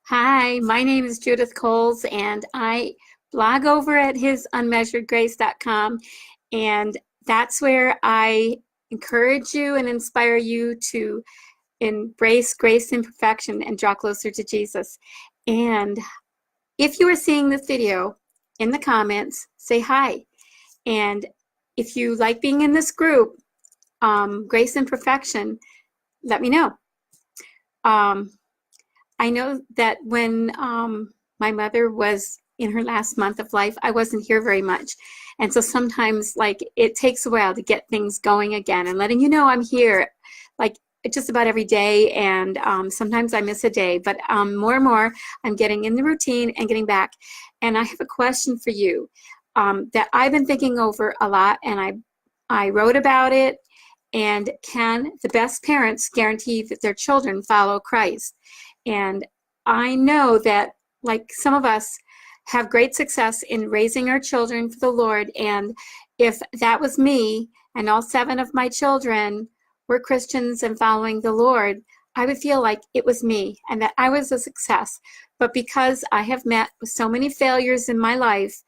Hi, my name is Judith Coles, and I blog over at hisunmeasuredgrace.com, and that's where I encourage you and inspire you to embrace grace and perfection and draw closer to Jesus. And if you are seeing this video, in the comments, say hi. And if you like being in this group, Grace and Perfection, let me know. I know that when my mother was in her last month of life, I wasn't here very much. And so sometimes like it takes a while to get things going again and letting you know I'm here like just about every day. And sometimes I miss a day, but more and more I'm getting in the routine and getting back. And I have a question for you that I've been thinking over a lot, and I wrote about it. And can the best parents guarantee that their children follow Christ? And I know that, like, some of us have great success in raising our children for the Lord. And if that was me and all 7 of my children were Christians and following the Lord, I would feel like it was me and that I was a success. But because I have met with so many failures in my life,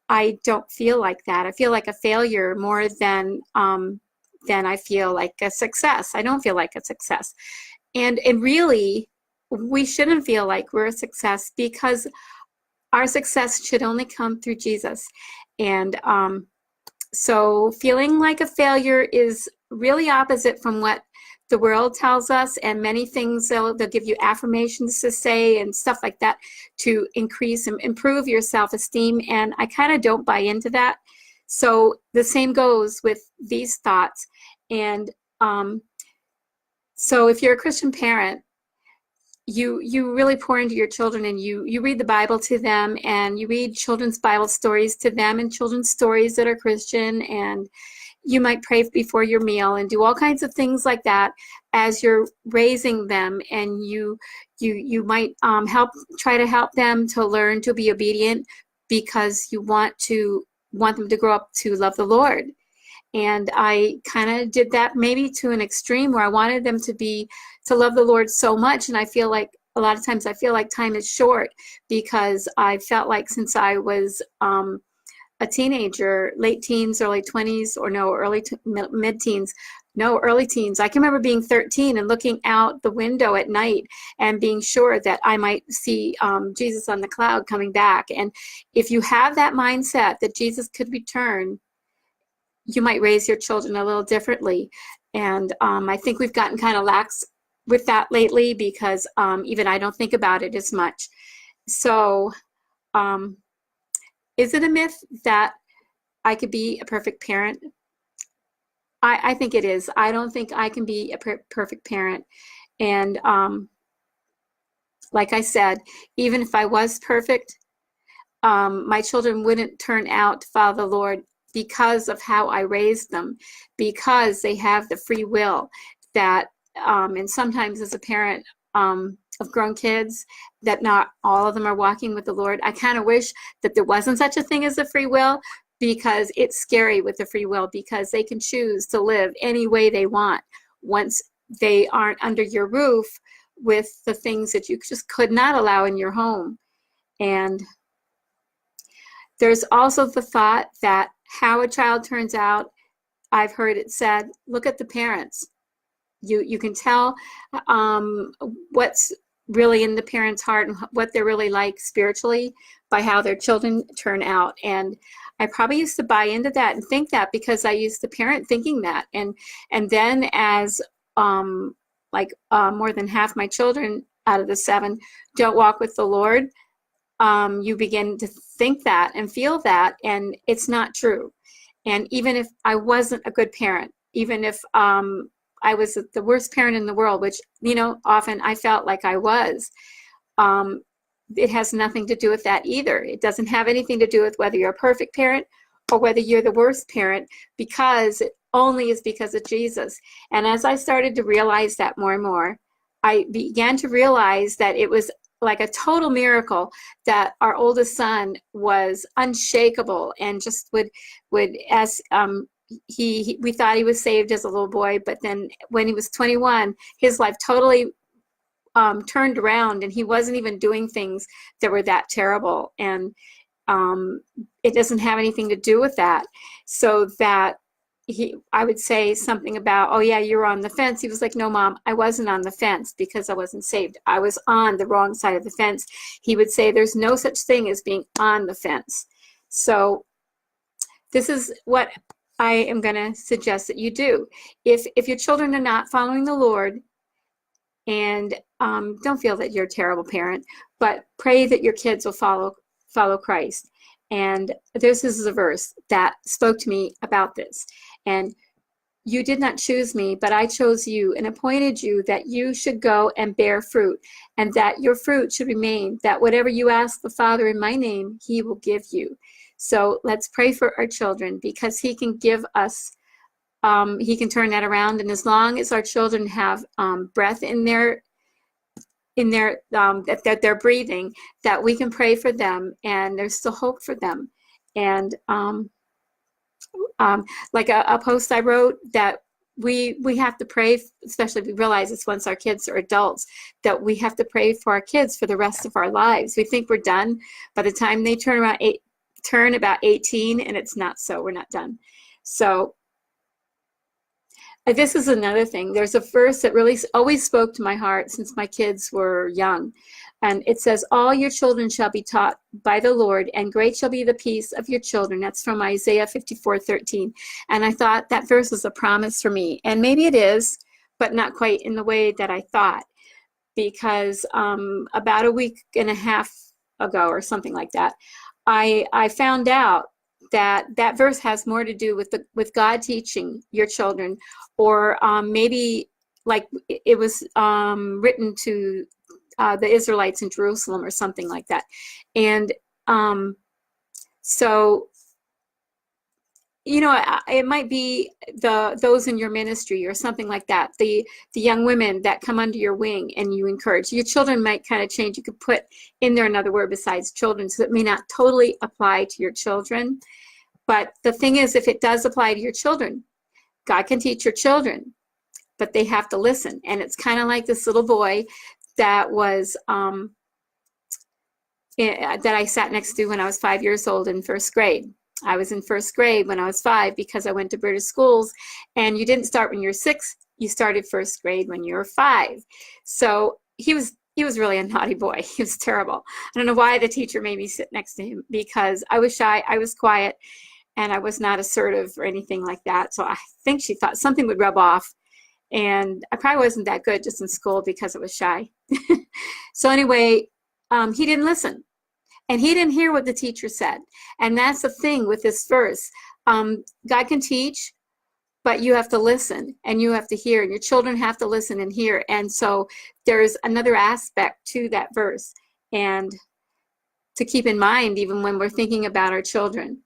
I don't feel like that. I feel like a failure more than I feel like a success. I don't feel like a success. And really, we shouldn't feel like we're a success, because our success should only come through Jesus. And so feeling like a failure is really opposite from what the world tells us, and many things they'll give you affirmations to say and stuff like that to increase and improve your self-esteem, and I kind of don't buy into that. So the same goes with these thoughts. And so if you're a Christian parent, you really pour into your children, and you read the Bible to them, and you read children's Bible stories to them and children's stories that are Christian, and you might pray before your meal and do all kinds of things like that as you're raising them. And you might try to help them to learn to be obedient, because you want them to grow up to love the Lord. And I kind of did that maybe to an extreme, where I wanted them to love the Lord so much. And I feel like a lot of times I feel like time is short, because I felt like since I was a teenager, late teens, early 20s, or no, mid-teens, no, early teens. I can remember being 13 and looking out the window at night and being sure that I might see Jesus on the cloud coming back. And if you have that mindset that Jesus could return, you might raise your children a little differently. And I think we've gotten kind of lax with that lately, because even I don't think about it as much. So is it a myth that I could be a perfect parent? I think it is. I don't think I can be a perfect parent. And like I said, even if I was perfect, my children wouldn't turn out to follow the Lord, because of how I raised them, because they have the free will that, and sometimes as a parent of grown kids, that not all of them are walking with the Lord. I kind of wish that there wasn't such a thing as a free will, because it's scary with the free will, because they can choose to live any way they want once they aren't under your roof with the things that you just could not allow in your home. And there's also the thought that how a child turns out, I've heard it said, look at the parents. You can tell what's really in the parent's heart and what they're really like spiritually by how their children turn out. And I probably used to buy into that and think that, because I used to parent thinking that. And then as more than half my children out of the 7 don't walk with the Lord, you begin to think that and feel that, and it's not true. And even if I wasn't a good parent, even if I was the worst parent in the world, which, often I felt like I was, it has nothing to do with that either. It doesn't have anything to do with whether you're a perfect parent or whether you're the worst parent, because it only is because of Jesus. And as I started to realize that more and more, I began to realize that it was like a total miracle that our oldest son was unshakable and just would as we thought he was saved as a little boy, but then when he was 21, his life totally turned around, and he wasn't even doing things that were that terrible. And it doesn't have anything to do with that. So that I would say something about, oh yeah, you're on the fence. He was like, no, Mom, I wasn't on the fence because I wasn't saved. I was on the wrong side of the fence. He would say there's no such thing as being on the fence. So this is what I am going to suggest that you do. If your children are not following the Lord, and don't feel that you're a terrible parent, but pray that your kids will follow Christ. And this is a verse that spoke to me about this. And you did not choose me, but I chose you and appointed you that you should go and bear fruit, and that your fruit should remain, that whatever you ask the Father in my name, he will give you. So let's pray for our children, because he can give us, he can turn that around. And as long as our children have breath in their that they're breathing, that we can pray for them, and there's still hope for them. And like a post I wrote, that we have to pray, especially if we realize this once our kids are adults, that we have to pray for our kids for the rest of our lives. We think we're done by the time they turn about 18, and it's not so. We're not done. So this is another thing. There's a verse that really always spoke to my heart since my kids were young. And it says, all your children shall be taught by the Lord, and great shall be the peace of your children. That's from Isaiah 54:13. And I thought that verse was a promise for me. And maybe it is, but not quite in the way that I thought. Because about a week and a half ago or something like that, I found out that verse has more to do with God teaching your children, or maybe like it was written to the Israelites in Jerusalem or something like that. And so, you know, it might be those in your ministry or something like that, the young women that come under your wing and you encourage. Your children might kind of change. You could put in there another word besides children, so it may not totally apply to your children. But the thing is, if it does apply to your children, God can teach your children, but they have to listen. And it's kind of like this little boy that was that I sat next to when I was 5 years old in first grade. I was in first grade when I was 5 because I went to British schools, and you didn't start when you're 6. You started first grade when you were 5. So he was really a naughty boy. He was terrible. I don't know why the teacher made me sit next to him, because I was shy, I was quiet, and I was not assertive or anything like that. So I think she thought something would rub off. And I probably wasn't that good just in school because I was shy. So anyway, he didn't listen. And he didn't hear what the teacher said. And that's the thing with this verse. God can teach, but you have to listen and you have to hear. And your children have to listen and hear. And so there's another aspect to that verse, and to keep in mind even when we're thinking about our children.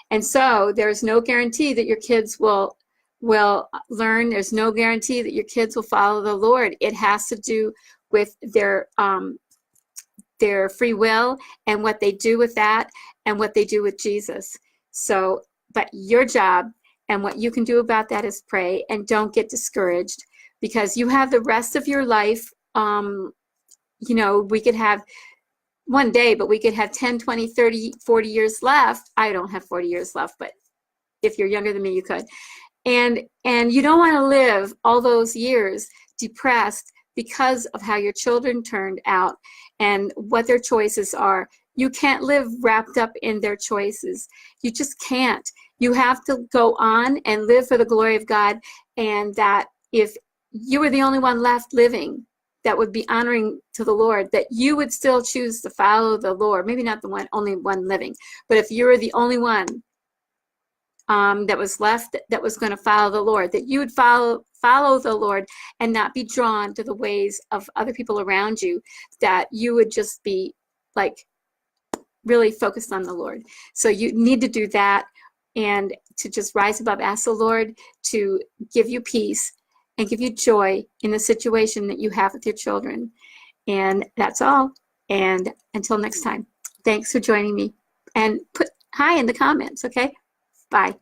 And so there's no guarantee that your kids will learn. There's no guarantee that your kids will follow the Lord. It has to do with their free will and what they do with that and what they do with Jesus. So, but your job and what you can do about that is pray, and don't get discouraged, because you have the rest of your life. You know, we could have one day, but we could have 10, 20, 30, 40 years left. I don't have 40 years left, but if you're younger than me, you could. And you don't want to live all those years depressed because of how your children turned out and what their choices are. You can't live wrapped up in their choices. You just can't. You have to go on and live for the glory of God, and that if you were the only one left living that would be honoring to the Lord, that you would still choose to follow the Lord. Maybe not the only one living, but if you were the only one that was left that was going to follow the Lord, that you would follow the Lord and not be drawn to the ways of other people around you, that you would just be like really focused on the Lord. So you need to do that, and to just rise above, ask the Lord to give you peace and give you joy in the situation that you have with your children. And that's all. And until next time, thanks for joining me. And put hi in the comments, okay? Bye.